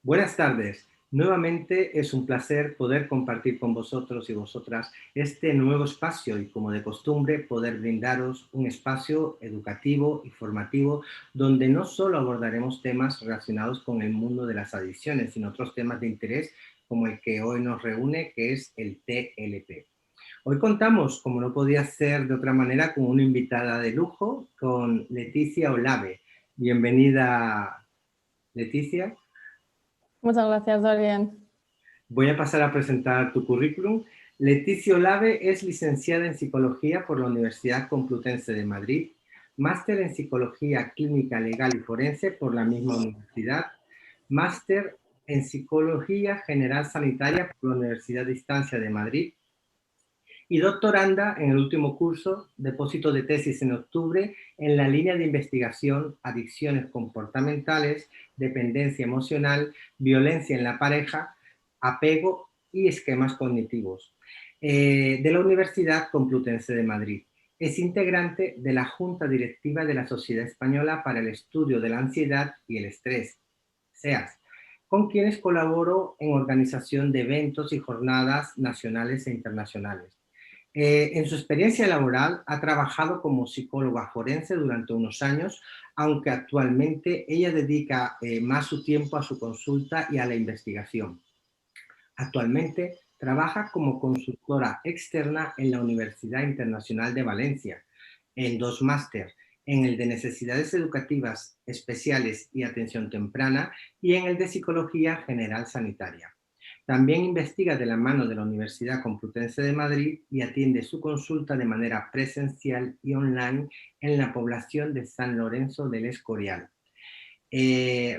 Buenas tardes. Nuevamente es un placer poder compartir con vosotros y vosotras este nuevo espacio y, como de costumbre, poder brindaros un espacio educativo y formativo donde no solo abordaremos temas relacionados con el mundo de las adicciones, sino otros temas de interés como el que hoy nos reúne, que es el TLP. Hoy contamos, como no podía ser de otra manera, con una invitada de lujo, con Leticia Olave. Bienvenida, Leticia. Muchas gracias, Dorian. Voy a pasar a presentar tu currículum. Leticia Olave es licenciada en Psicología por la Universidad Complutense de Madrid, máster en Psicología Clínica Legal y Forense por la misma universidad, máster en Psicología General Sanitaria por la Universidad Distancia de Madrid y doctoranda en el último curso, depósito de tesis en octubre, en la línea de investigación Adicciones comportamentales, dependencia emocional, violencia en la pareja, apego y esquemas cognitivos, de la Universidad Complutense de Madrid. Es integrante de la Junta Directiva de la Sociedad Española para el Estudio de la Ansiedad y el Estrés, SEAS, con quienes colaboró en organización de eventos y jornadas nacionales e internacionales. En su experiencia laboral ha trabajado como psicóloga forense durante unos años, aunque actualmente ella dedica más su tiempo a su consulta y a la investigación. Actualmente trabaja como consultora externa en la Universidad Internacional de Valencia, en 2 máster, en el de Necesidades Educativas Especiales y Atención Temprana y en el de Psicología General Sanitaria. También investiga de la mano de la Universidad Complutense de Madrid y atiende su consulta de manera presencial y online en la población de San Lorenzo del Escorial. Eh,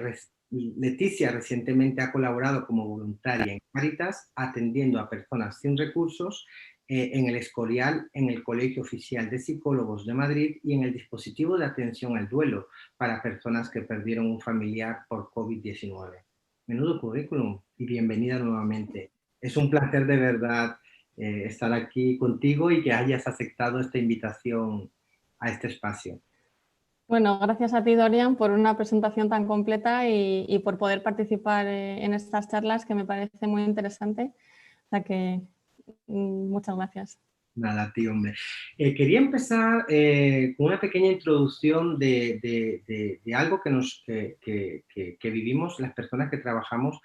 Leticia recientemente ha colaborado como voluntaria en Cáritas, atendiendo a personas sin recursos en el Escorial, en el Colegio Oficial de Psicólogos de Madrid y en el dispositivo de atención al duelo para personas que perdieron un familiar por COVID-19. Menudo currículum y bienvenida nuevamente. Es un placer de verdad estar aquí contigo y que hayas aceptado esta invitación a este espacio. Bueno, gracias a ti, Dorian, por una presentación tan completa y por poder participar en estas charlas, que me parece muy interesante. O sea que muchas gracias. Nada, tío, hombre. Quería empezar con una pequeña introducción de algo que vivimos las personas que trabajamos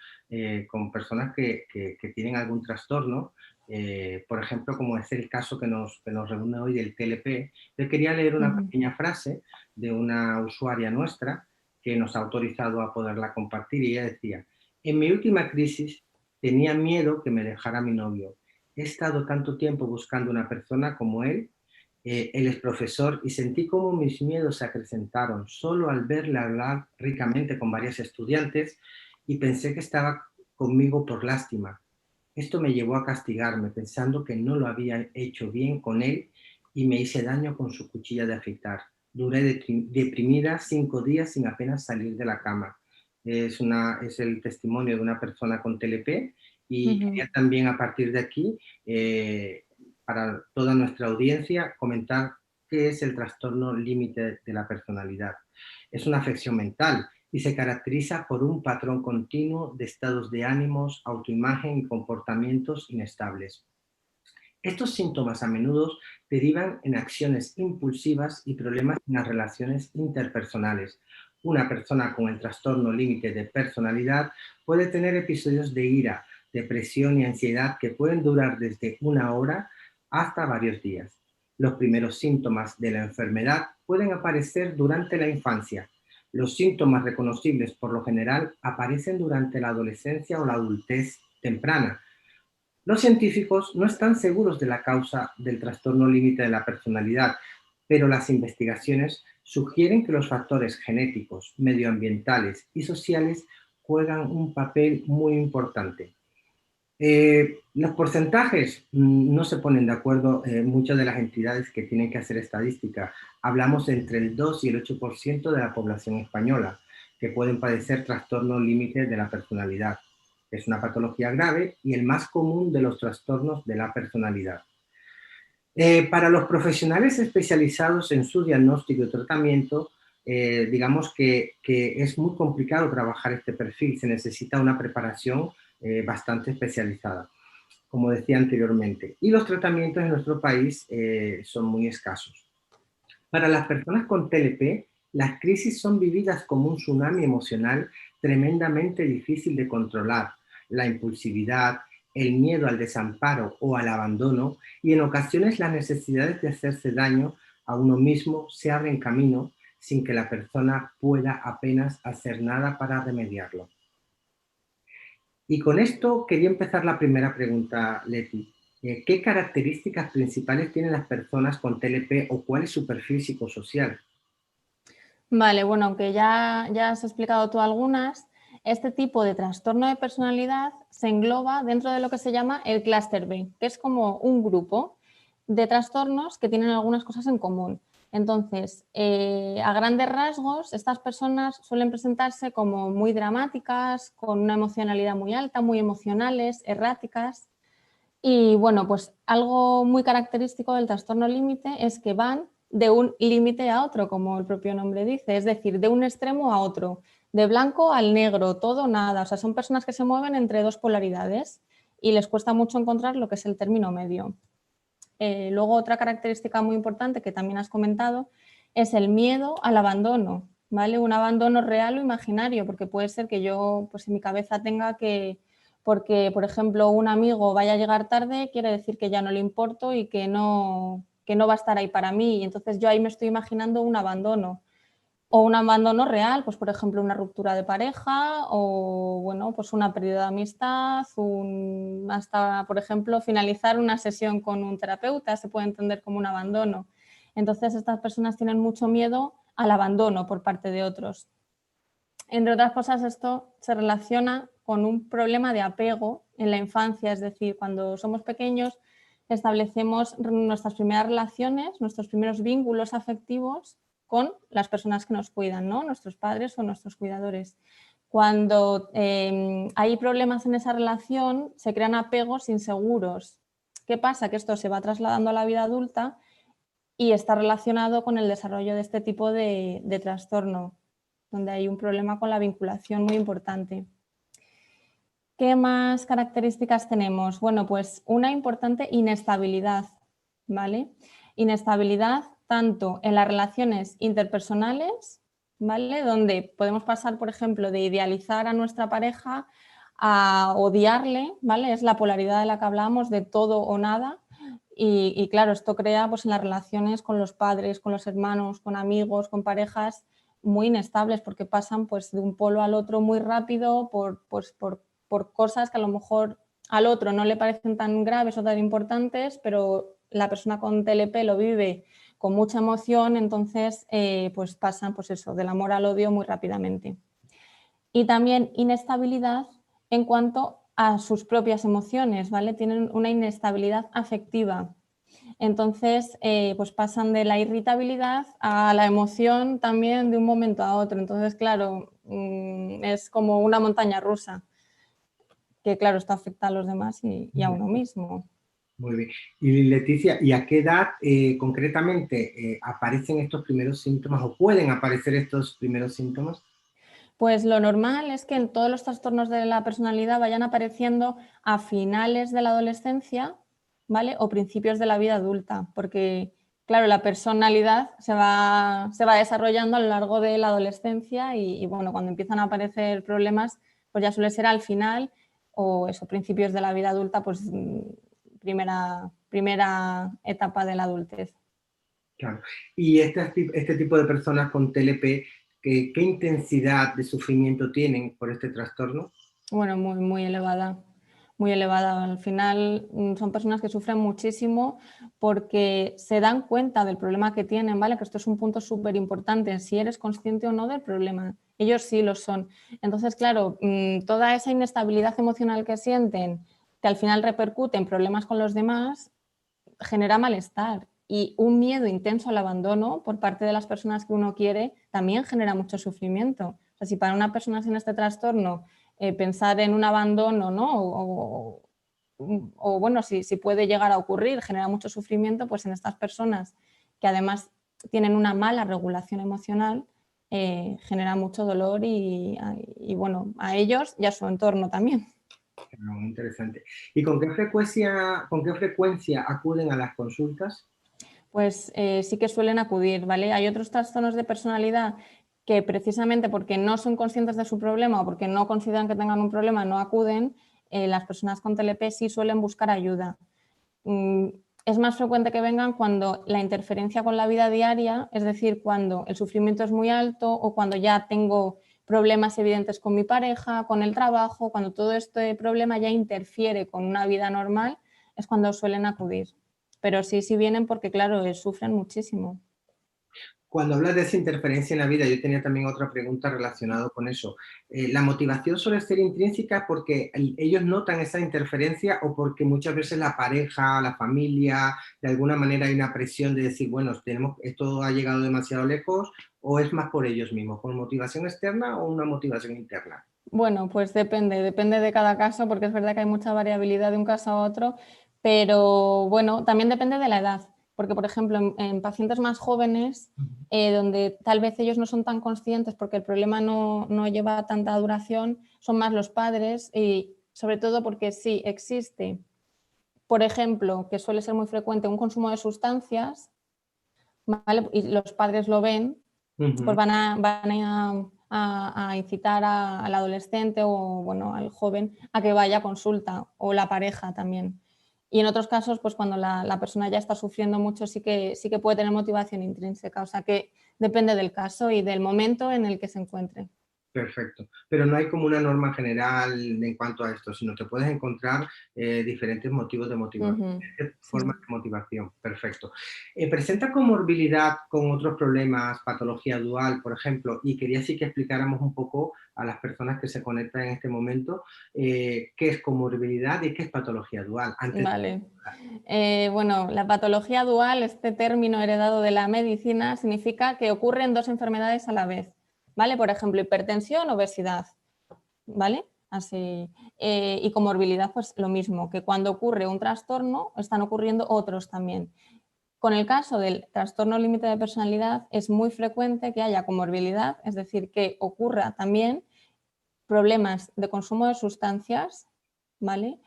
con personas que tienen algún trastorno. Por ejemplo, como es el caso que nos reúne hoy del TLP. Yo quería leer una pequeña frase de una usuaria nuestra que nos ha autorizado a poderla compartir y ella decía: en mi última crisis tenía miedo que me dejara mi novio. He estado tanto tiempo buscando una persona como él. Él es profesor y sentí cómo mis miedos se acrecentaron solo al verle hablar ricamente con varias estudiantes y pensé que estaba conmigo por lástima. Esto me llevó a castigarme pensando que no lo había hecho bien con él y me hice daño con su cuchilla de afeitar. Duré deprimida 5 días sin apenas salir de la cama. Es el testimonio de una persona con TLP y quería también a partir de aquí, para toda nuestra audiencia, comentar qué es el trastorno límite de la personalidad. Es una afección mental y se caracteriza por un patrón continuo de estados de ánimos, autoimagen y comportamientos inestables. Estos síntomas a menudo derivan en acciones impulsivas y problemas en las relaciones interpersonales. Una persona con el trastorno límite de personalidad puede tener episodios de ira, depresión y ansiedad que pueden durar desde una hora hasta varios días. Los primeros síntomas de la enfermedad pueden aparecer durante la infancia. Los síntomas reconocibles por lo general aparecen durante la adolescencia o la adultez temprana. Los científicos no están seguros de la causa del trastorno límite de la personalidad, pero las investigaciones sugieren que los factores genéticos, medioambientales y sociales juegan un papel muy importante. Los porcentajes no se ponen de acuerdo muchas de las entidades que tienen que hacer estadística. Hablamos entre el 2 y el 8% de la población española que pueden padecer trastorno límite de la personalidad. Es una patología grave y el más común de los trastornos de la personalidad. Para los profesionales especializados en su diagnóstico y tratamiento, digamos que es muy complicado trabajar este perfil, se necesita una preparación bastante especializada, como decía anteriormente. Y los tratamientos en nuestro país son muy escasos. Para las personas con TLP, las crisis son vividas como un tsunami emocional tremendamente difícil de controlar. La impulsividad, el miedo al desamparo o al abandono y en ocasiones las necesidades de hacerse daño a uno mismo se abren camino sin que la persona pueda apenas hacer nada para remediarlo. Y con esto quería empezar la primera pregunta, Leti. ¿Qué características principales tienen las personas con TLP o cuál es su perfil psicosocial? Vale, bueno, aunque ya has explicado tú algunas, este tipo de trastorno de personalidad se engloba dentro de lo que se llama el clúster B, que es como un grupo de trastornos que tienen algunas cosas en común. Entonces, a grandes rasgos, estas personas suelen presentarse como muy dramáticas, con una emocionalidad muy alta, muy emocionales, erráticas. Y bueno, pues algo muy característico del trastorno límite es que van de un límite a otro, como el propio nombre dice, es decir, de un extremo a otro, de blanco al negro, todo o nada. O sea, son personas que se mueven entre dos polaridades y les cuesta mucho encontrar lo que es el término medio. Luego, otra característica muy importante que también has comentado es el miedo al abandono, ¿vale? Un abandono real o imaginario, porque puede ser que yo, pues en mi cabeza tenga que, porque, por ejemplo, un amigo vaya a llegar tarde, quiere decir que ya no le importo y que no va a estar ahí para mí. Y entonces yo ahí me estoy imaginando un abandono. O un abandono real, pues por ejemplo una ruptura de pareja o bueno, pues una pérdida de amistad, hasta por ejemplo finalizar una sesión con un terapeuta se puede entender como un abandono. Entonces estas personas tienen mucho miedo al abandono por parte de otros. Entre otras cosas, esto se relaciona con un problema de apego en la infancia, es decir, cuando somos pequeños establecemos nuestras primeras relaciones, nuestros primeros vínculos afectivos con las personas que nos cuidan, ¿no? Nuestros padres o nuestros cuidadores. Cuando hay problemas en esa relación, se crean apegos inseguros. ¿Qué pasa? Que esto se va trasladando a la vida adulta y está relacionado con el desarrollo de este tipo de trastorno, donde hay un problema con la vinculación muy importante. ¿Qué más características tenemos? Bueno, pues una importante inestabilidad, ¿vale? Inestabilidad tanto en las relaciones interpersonales, ¿vale? Donde podemos pasar, por ejemplo, de idealizar a nuestra pareja a odiarle, ¿vale? Es la polaridad de la que hablamos, de todo o nada. Y claro, esto crea pues, en las relaciones con los padres, con los hermanos, con amigos, con parejas muy inestables porque pasan pues, de un polo al otro muy rápido por cosas que a lo mejor al otro no le parecen tan graves o tan importantes, pero la persona con TLP lo vive con mucha emoción, entonces pues pasan pues eso, del amor al odio muy rápidamente. Y también inestabilidad en cuanto a sus propias emociones, ¿vale? Tienen una inestabilidad afectiva. Entonces, pues pasan de la irritabilidad a la emoción también de un momento a otro. Entonces, claro, es como una montaña rusa, que claro, esto afecta a los demás y a uno mismo. Muy bien. Y Leticia, ¿y a qué edad concretamente aparecen estos primeros síntomas o pueden aparecer estos primeros síntomas? Pues lo normal es que en todos los trastornos de la personalidad vayan apareciendo a finales de la adolescencia, ¿vale? O principios de la vida adulta, porque claro, la personalidad se va desarrollando a lo largo de la adolescencia y bueno, cuando empiezan a aparecer problemas, pues ya suele ser al final o eso, principios de la vida adulta, pues primera etapa de la adultez. Claro. Y este tipo de personas con TLP, ¿qué intensidad de sufrimiento tienen por este trastorno? Bueno, muy elevada, muy elevada. Al final son personas que sufren muchísimo porque se dan cuenta del problema que tienen, ¿vale? Que esto es un punto súper importante, si eres consciente o no del problema. Ellos sí lo son. Entonces, claro, toda esa inestabilidad emocional que sienten, que al final repercute en problemas con los demás, genera malestar. Y un miedo intenso al abandono por parte de las personas que uno quiere también genera mucho sufrimiento. O sea, si para una persona sin este trastorno pensar en un abandono, ¿no? O bueno, si puede llegar a ocurrir, genera mucho sufrimiento, pues en estas personas que además tienen una mala regulación emocional, genera mucho dolor y bueno, a ellos y a su entorno también. Muy interesante. ¿Y con qué frecuencia acuden a las consultas? Pues sí que suelen acudir, ¿vale? Hay otros trastornos de personalidad que precisamente porque no son conscientes de su problema o porque no consideran que tengan un problema no acuden. Las personas con TLP sí suelen buscar ayuda. Es más frecuente que vengan cuando la interferencia con la vida diaria, es decir, cuando el sufrimiento es muy alto o cuando ya tengo problemas evidentes con mi pareja, con el trabajo, cuando todo este problema ya interfiere con una vida normal, es cuando suelen acudir. Pero sí vienen porque, claro, sufren muchísimo. Cuando hablas de esa interferencia en la vida, yo tenía también otra pregunta relacionada con eso. ¿La motivación suele ser intrínseca porque ellos notan esa interferencia o porque muchas veces la pareja, la familia, de alguna manera hay una presión de decir, bueno, esto ha llegado demasiado lejos, o es más por ellos mismos, por motivación externa o una motivación interna? Bueno, pues depende de cada caso, porque es verdad que hay mucha variabilidad de un caso a otro, pero bueno, también depende de la edad, porque por ejemplo en pacientes más jóvenes, donde tal vez ellos no son tan conscientes porque el problema no lleva tanta duración, son más los padres y sobre todo porque sí existe, por ejemplo, que suele ser muy frecuente un consumo de sustancias, ¿vale? Y los padres lo ven, pues Ujú. van a incitar al adolescente o bueno, al joven a que vaya a consulta o la pareja también. Y en otros casos, pues cuando la persona ya está sufriendo mucho, sí que puede tener motivación intrínseca. O sea que depende del caso y del momento en el que se encuentre. Perfecto. Pero no hay como una norma general en cuanto a esto, sino que puedes encontrar diferentes motivos de motivación, Ujú, sí. formas de motivación. Perfecto. ¿Presenta comorbilidad con otros problemas, patología dual, por ejemplo? Y quería sí que explicáramos un poco a las personas que se conectan en este momento qué es comorbilidad y qué es patología dual. Vale. Bueno, la patología dual, este término heredado de la medicina, significa que ocurren dos enfermedades a la vez, ¿vale? Por ejemplo, hipertensión, obesidad, ¿vale? Así. Y comorbilidad, pues lo mismo, que cuando ocurre un trastorno, están ocurriendo otros también. Con el caso del trastorno límite de personalidad, es muy frecuente que haya comorbilidad, es decir, que ocurra también problemas de consumo de sustancias, ¿vale?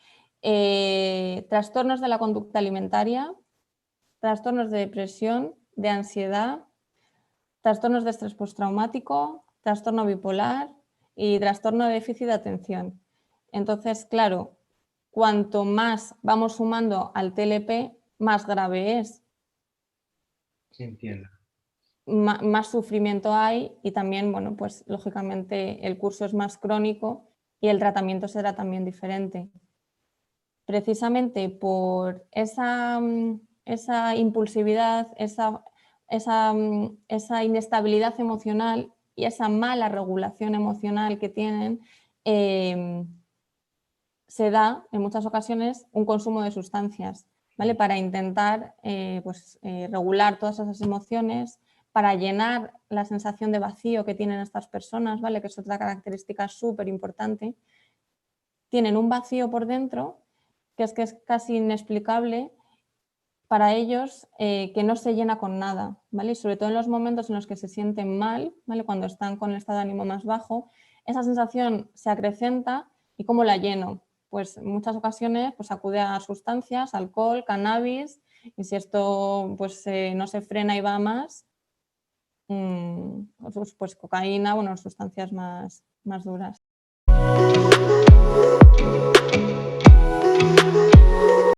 Trastornos de la conducta alimentaria, trastornos de depresión, de ansiedad, trastornos de estrés postraumático, trastorno bipolar y trastorno de déficit de atención. Entonces, claro, cuanto más vamos sumando al TLP, más grave es, Sí, entiendo. más sufrimiento hay y también, bueno, pues lógicamente el curso es más crónico y el tratamiento será también diferente. Precisamente por esa impulsividad, esa inestabilidad emocional y esa mala regulación emocional que tienen, eh, se da en muchas ocasiones un consumo de sustancias, ¿vale? Para intentar regular todas esas emociones, para llenar la sensación de vacío que tienen estas personas, ¿vale? Que es otra característica súper importante. Tienen un vacío por dentro que es casi inexplicable para ellos, que no se llena con nada, ¿vale? Y sobre todo en los momentos en los que se sienten mal, ¿vale? Cuando están con el estado de ánimo más bajo, esa sensación se acrecenta. ¿Y cómo la lleno? Pues en muchas ocasiones pues acude a sustancias, alcohol, cannabis, y si esto pues, no se frena y va más, pues cocaína, bueno, sustancias más duras.